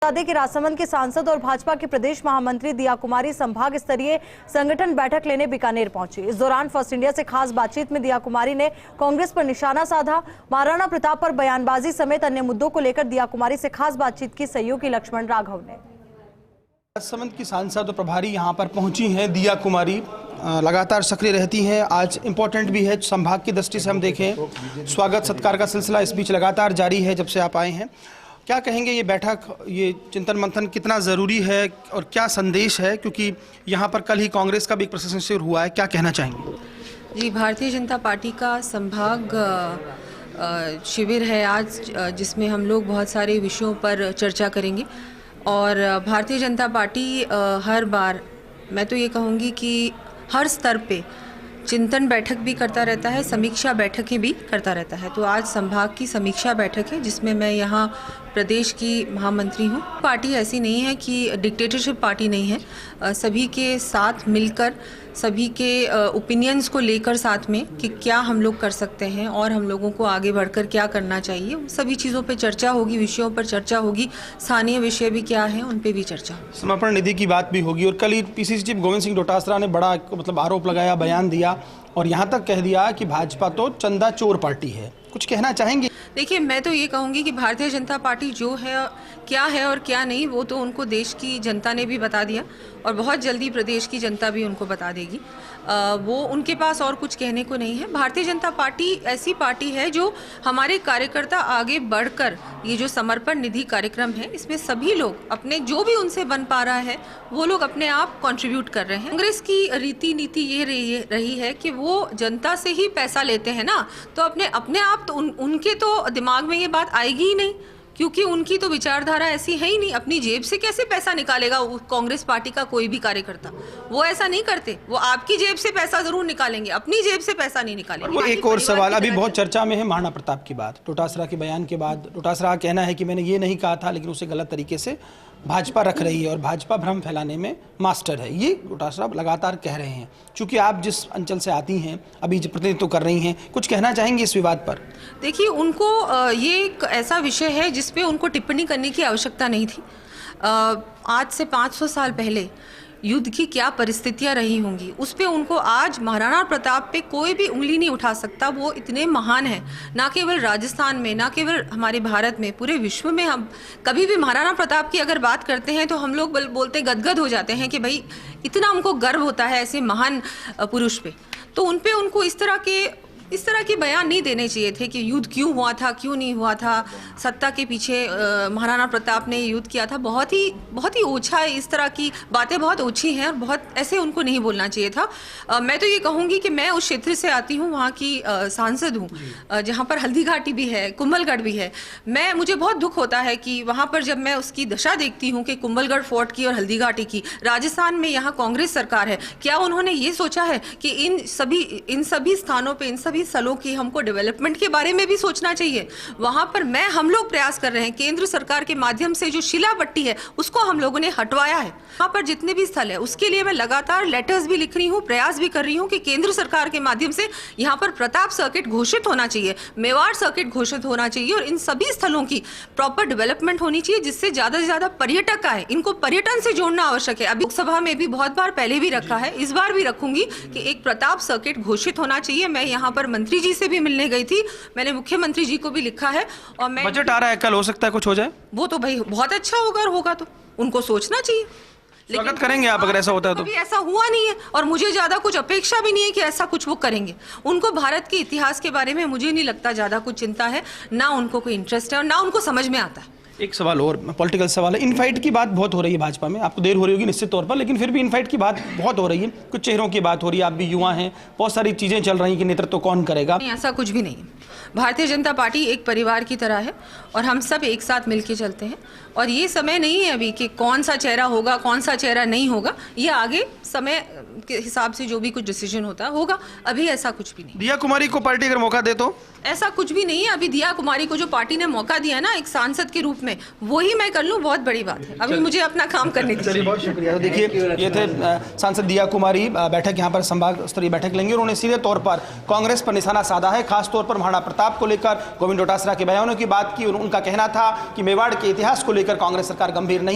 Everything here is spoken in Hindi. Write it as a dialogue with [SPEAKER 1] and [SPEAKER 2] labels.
[SPEAKER 1] बता दें कि राजसमंद के सांसद और भाजपा के प्रदेश महामंत्री दिया कुमारी संभाग स्तरीय संगठन बैठक लेने बीकानेर पहुंची। इस दौरान फर्स्ट इंडिया से खास बातचीत में दिया कुमारी ने कांग्रेस पर निशाना साधा। महाराणा प्रताप पर बयानबाजी समेत अन्य मुद्दों को लेकर दिया कुमारी से खास बातचीत की सहयोगी लक्ष्मण राघव ने।
[SPEAKER 2] राजसमंद की सांसद और प्रभारी यहां पर पहुंची हैं। दिया कुमारी लगातार सक्रिय रहती हैं। आज इम्पोर्टेंट भी है, संभाग की दृष्टि से हम देखें स्वागत सत्कार का सिलसिला इस बीच लगातार जारी है जब से आप आए हैं। क्या कहेंगे ये बैठक, ये चिंतन मंथन कितना ज़रूरी है और क्या संदेश है, क्योंकि यहाँ पर कल ही कांग्रेस का भी एक प्रशासन शिविर हुआ है, क्या कहना चाहेंगे?
[SPEAKER 3] जी, भारतीय जनता पार्टी का संभाग शिविर है आज, जिसमें हम लोग बहुत सारे विषयों पर चर्चा करेंगे। और भारतीय जनता पार्टी हर बार, मैं तो ये कहूँगी कि हर स्तर पे चिंतन बैठक भी करता रहता है, समीक्षा बैठकें भी करता रहता है। तो आज संभाग की समीक्षा बैठक है जिसमें मैं यहाँ प्रदेश की महामंत्री हूँ। पार्टी ऐसी नहीं है कि डिक्टेटरशिप पार्टी नहीं है, सभी के साथ मिलकर, सभी के ओपिनियंस को लेकर साथ में कि क्या हम लोग कर सकते हैं और हम लोगों को आगे बढ़कर क्या करना चाहिए, सभी चीज़ों पे चर्चा होगी, विषयों पर चर्चा होगी, स्थानीय विषय भी क्या हैं उन पे भी चर्चा होगी।
[SPEAKER 2] समर्पण निधि की बात भी होगी। और कल ही पीसीसी चीफ गोविंद सिंह डोटासरा ने बड़ा आरोप लगाया, बयान दिया और यहाँ तक कह दिया कि भाजपा तो चंदा चोर पार्टी है। कुछ कहना चाहेंगे?
[SPEAKER 3] देखिए, मैं तो ये कहूँगी कि भारतीय जनता पार्टी जो है, क्या है और क्या नहीं, वो तो उनको देश की जनता ने भी बता दिया और बहुत जल्दी प्रदेश की जनता भी उनको बता देगी। वो उनके पास और कुछ कहने को नहीं है। भारतीय जनता पार्टी ऐसी पार्टी है जो हमारे कार्यकर्ता आगे बढ़कर, ये जो समर्पण निधि कार्यक्रम है, इसमें सभी लोग अपने जो भी उनसे बन पा रहा है वो लोग अपने आप कंट्रीब्यूट कर रहे हैं। कांग्रेस की रीति नीति ये रही है कि वो जनता से ही पैसा लेते हैं ना, तो अपने आप तो उनके तो दिमाग में ये बात आएगी ही नहीं, क्योंकि उनकी तो विचारधारा ऐसी है ही नहीं। अपनी जेब से कैसे पैसा निकालेगा कांग्रेस पार्टी का कोई भी कार्यकर्ता? वो ऐसा नहीं करते। वो आपकी जेब से पैसा जरूर निकालेंगे, अपनी जेब से पैसा नहीं निकालेंगे।
[SPEAKER 2] एक और सवाल अभी बहुत चर्चा में है, महाराणा प्रताप की बात। डोटासरा के बयान के बाद डोटासरा का कहना है कि मैंने ये नहीं कहा था, लेकिन उसे गलत तरीके से भाजपा रख रही है और भाजपा भ्रम फैलाने में मास्टर है। ये डोटासरा लगातार कह रहे हैं। चूंकि आप जिस अंचल से आती हैं, अभी प्रतिनिधित्व कर रही हैं, कुछ कहना चाहेंगे इस विवाद पर?
[SPEAKER 3] देखिए, उनको ये एक ऐसा विषय है जिस पे उनको टिप्पणी करने की आवश्यकता नहीं थी। आज से 500 साल पहले युद्ध की क्या परिस्थितियां रही होंगी, उस पे उनको आज महाराणा प्रताप पे कोई भी उंगली नहीं उठा सकता। वो इतने महान हैं, ना केवल राजस्थान में, ना केवल हमारे भारत में, पूरे विश्व में। हम कभी भी महाराणा प्रताप की अगर बात करते हैं तो हम लोग बोलते गदगद हो जाते हैं कि भाई इतना हमको गर्व होता है ऐसे महान पुरुष पे। तो उन पे उनको इस तरह के बयान नहीं देने चाहिए थे कि युद्ध क्यों हुआ था, क्यों नहीं हुआ था, सत्ता के पीछे महाराणा प्रताप ने युद्ध किया था। बहुत ही ओछा है, इस तरह की बातें बहुत ओछी हैं और बहुत ऐसे उनको नहीं बोलना चाहिए था। मैं तो ये कहूँगी कि मैं उस क्षेत्र से आती हूँ, वहाँ की सांसद हूँ, जहाँ पर हल्दी घाटी भी है, कुंभलगढ़ भी है। मुझे बहुत दुख होता है कि वहाँ पर जब मैं उसकी दशा देखती हूँ कि कुंभलगढ़ फोर्ट की और हल्दी घाटी की, राजस्थान में यहाँ कांग्रेस सरकार है, क्या उन्होंने ये सोचा है कि इन सभी स्थानों पर, इन स्थलों की हमको डेवलपमेंट के बारे में भी सोचना चाहिए? वहां पर हम लोग प्रयास कर रहे हैं, केंद्र सरकार के माध्यम से जो शिला पट्टी है उसको हम लोगों ने हटवाया है। वहां पर जितने भी स्थल है उसके लिए मैं लगातार लेटर्स भी लिख रही हूँ, प्रयास भी कर रही हूँ कि केंद्र सरकार के माध्यम से यहाँ पर प्रताप सर्किट घोषित होना चाहिए, मेवाड़ सर्किट घोषित होना चाहिए और इन सभी स्थलों की प्रॉपर डेवलपमेंट होनी चाहिए, जिससे ज्यादा से ज्यादा पर्यटक आए। इनको पर्यटन से जोड़ना आवश्यक है। अभी लोकसभा में भी बहुत बार पहले भी रखा है, इस बार भी रखूंगी कि एक प्रताप सर्किट घोषित होना चाहिए। मैं यहाँ पर मंत्री जी से भी मिलने गई थी, मैंने मुख्यमंत्री जी को भी लिखा है। और मैं
[SPEAKER 2] बजट आ रहा है, कल हो सकता है कुछ हो जाए।
[SPEAKER 3] वो तो भाई बहुत अच्छा होगा, और होगा तो उनको सोचना चाहिए।
[SPEAKER 2] स्वागत करेंगे आप अगर ऐसा होता है तो।
[SPEAKER 3] अभी ऐसा हुआ नहीं है और मुझे ज्यादा कुछ अपेक्षा भी नहीं है कि ऐसा कुछ वो करेंगे। उनको भारत के इतिहास के बारे में मुझे नहीं लगता ज्यादा कुछ चिंता है, ना उनको कोई इंटरेस्ट है और ना उनको समझ में आता है।
[SPEAKER 2] एक सवाल और, पॉलिटिकल सवाल है। इनफाइट की बात बहुत हो रही है भाजपा में, आपको देर हो रही होगी निश्चित तौर पर, लेकिन फिर भी इनफाइट की बात बहुत हो रही है। कुछ चेहरों की बात हो रही है, आप भी युवा हैं, बहुत सारी चीजें चल रही हैं कि नेतृत्व कौन करेगा।
[SPEAKER 3] नहीं, ऐसा कुछ भी नहीं है। भारतीय जनता पार्टी एक परिवार की तरह है और हम सब एक साथ मिलकर चलते हैं। और ये समय नहीं है अभी कि कौन सा चेहरा होगा, कौन सा चेहरा नहीं होगा। ये आगे समय के हिसाब से जो भी कुछ डिसीजन होता होगा। अभी ऐसा कुछ भी नहीं।
[SPEAKER 2] दिया कुमारी को पार्टी अगर मौका दे तो?
[SPEAKER 3] ऐसा कुछ भी नहीं है। अभी दिया कुमारी को जो पार्टी ने मौका दिया ना एक सांसद के रूप में, वही मैं कर लूं, बहुत बड़ी बात है। अभी मुझे अपना काम करने दीजिए।
[SPEAKER 2] बहुत शुक्रिया। तो देखिए, ये थे सांसद दिया कुमारी। बैठक यहाँ पर संभाग स्तरीय बैठक लेंगे। उन्होंने सीधे तौर पर कांग्रेस पर निशाना साधा है, खासतौर पर महाराणा प्रताप प्रताप को लेकर गोविंद डोटासरा के बयानों की बात की। उनका कहना था कि मेवाड़ के इतिहास को लेकर कांग्रेस सरकार गंभीर नहीं